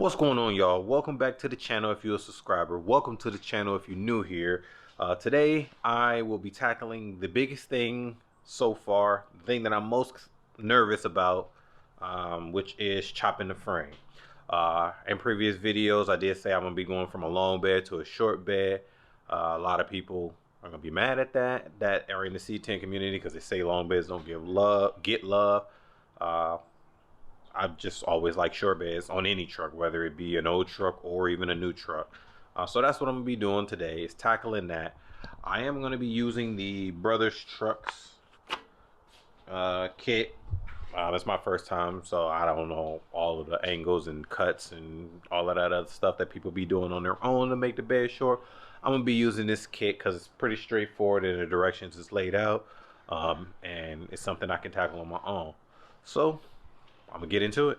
What's going on, y'all? Welcome back to the channel if you're a subscriber. Welcome to the channel if you're new here. Today I will be tackling the biggest thing so far, the thing that I'm most nervous about, which is chopping the frame. In previous videos I did say I'm going to be going from a long bed to a short bed. A lot of people are going to be mad at that are in the C10 community because they say long beds don't get love. I've just always liked short beds on any truck, whether it be an old truck or even a new truck. So that's what I'm going to be doing today, is tackling that. I am going to be using the Brothers Trucks kit. That's my first time, so I don't know all of the angles and cuts and all of that other stuff that people be doing on their own to make the bed short. I'm going to be using this kit because it's pretty straightforward and the directions is laid out. And it's something I can tackle on my own. So I'm gonna get into it.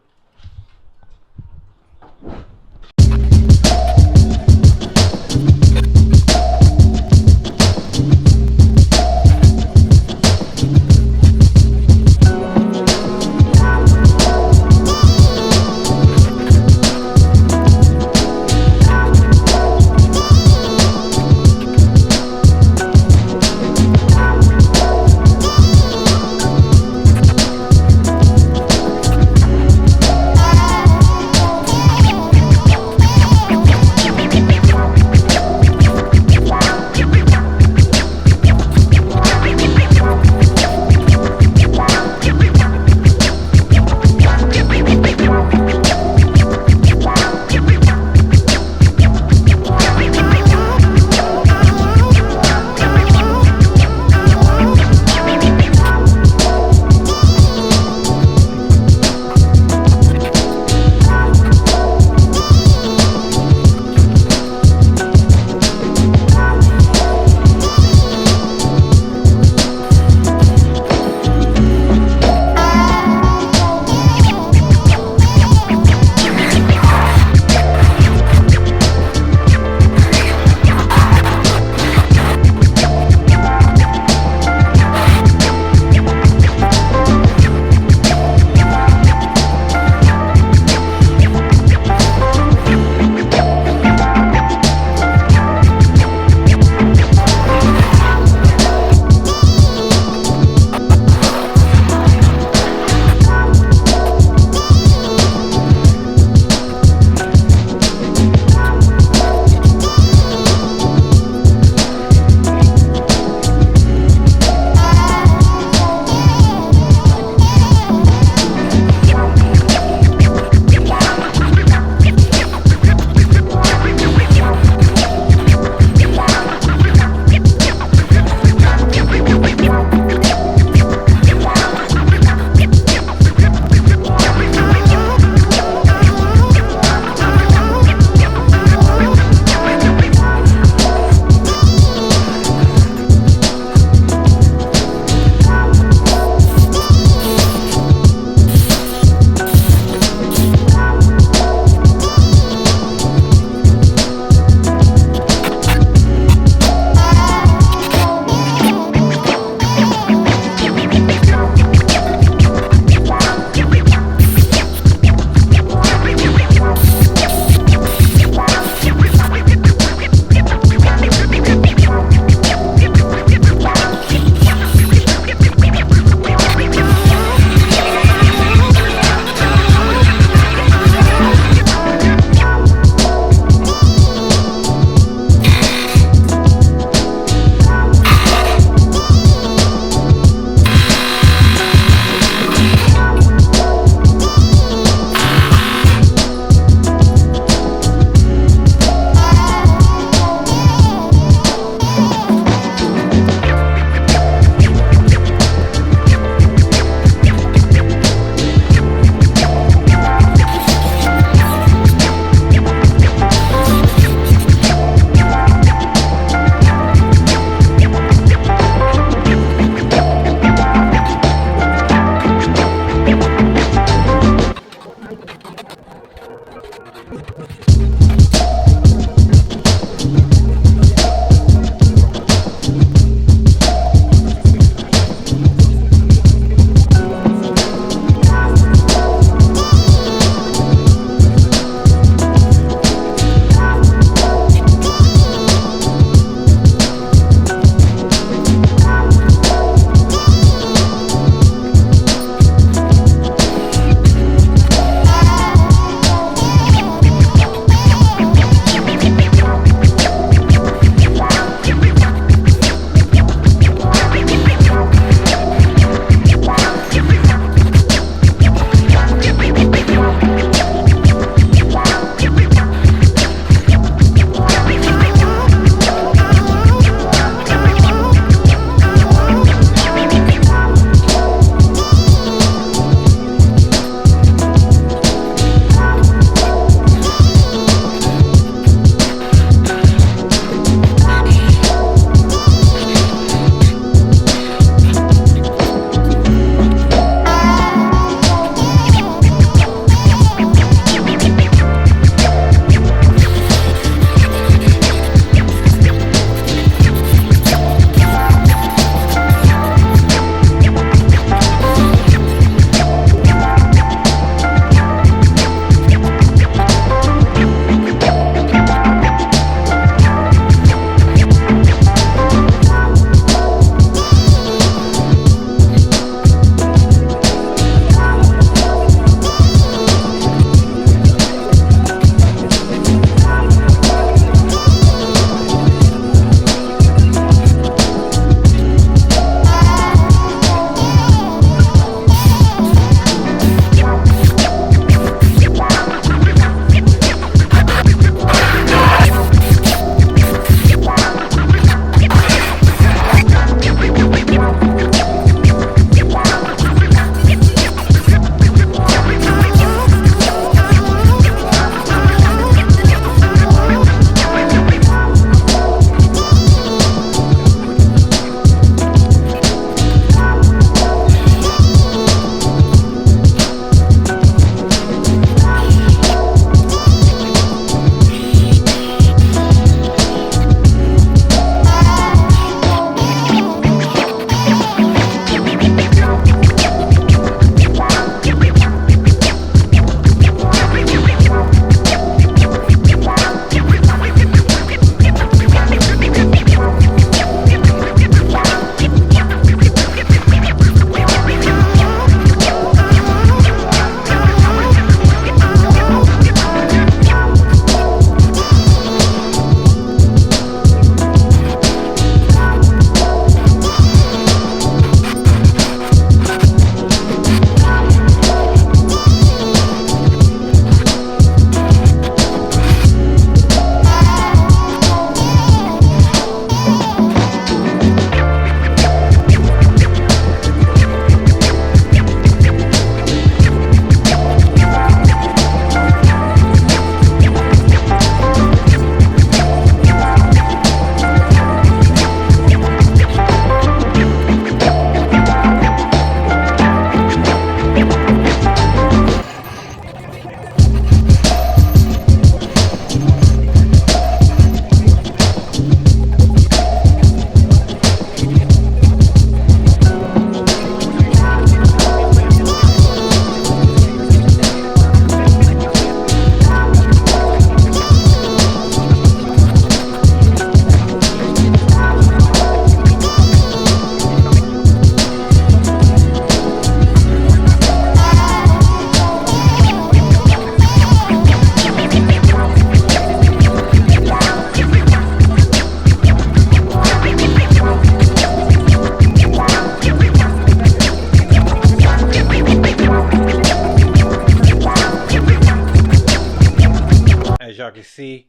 as y'all can see,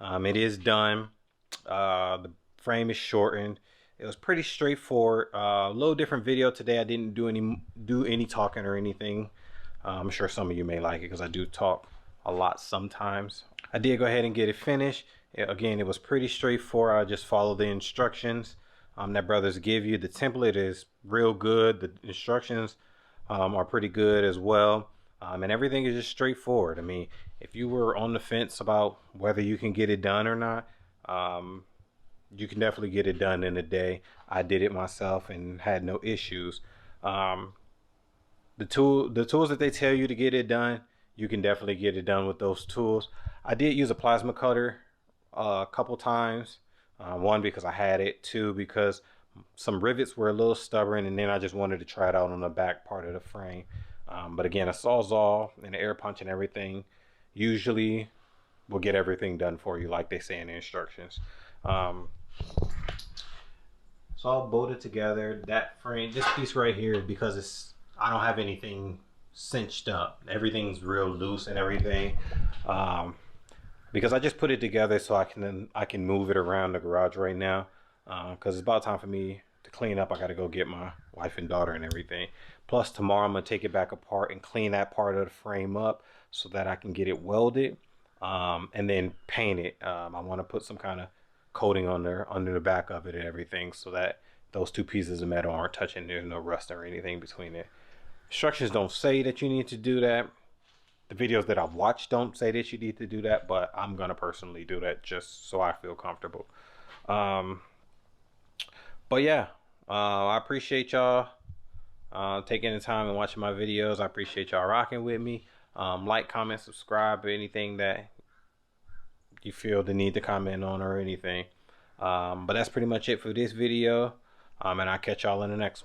it is done. The frame is shortened. It was pretty straightforward. A little different video today. I didn't do any talking or anything. I'm sure some of you may like it because I do talk a lot sometimes. I did go ahead and get it finished. Again, it was pretty straightforward. I just followed the instructions that brothers give you. The template is real good. The instructions are pretty good as well. And everything is just straightforward. I mean, if you were on the fence about whether you can get it done or not, you can definitely get it done in a day. I did it myself and had no issues. The tools that they tell you to get it done, you can definitely get it done with those tools. I did use a plasma cutter a couple times. One, because I had it. Two, because some rivets were a little stubborn, and then I just wanted to try it out on the back part of the frame. But again, a Sawzall and an air punch and everything usually will get everything done for you like they say in the instructions. It's all bolted together. That frame, this piece right here, because I don't have anything cinched up. Everything's real loose and everything. Because I just put it together so I can move it around the garage right now. Because it's about time for me to clean up. I got to go get my wife and daughter and everything. Plus tomorrow I'm gonna take it back apart and clean that part of the frame up so that I can get it welded and then paint it. I want to put some kind of coating on there under the back of it and everything so that those two pieces of metal aren't touching. There's no rust or anything between it. Instructions don't say that you need to do that. The videos that I've watched don't say that you need to do that, but I'm gonna personally do that just so I feel comfortable. But yeah, I appreciate y'all taking the time and watching my videos. I appreciate y'all rocking with me. Like, comment, subscribe, or anything that you feel the need to comment on or anything. But that's pretty much it for this video. And I'll catch y'all in the next one.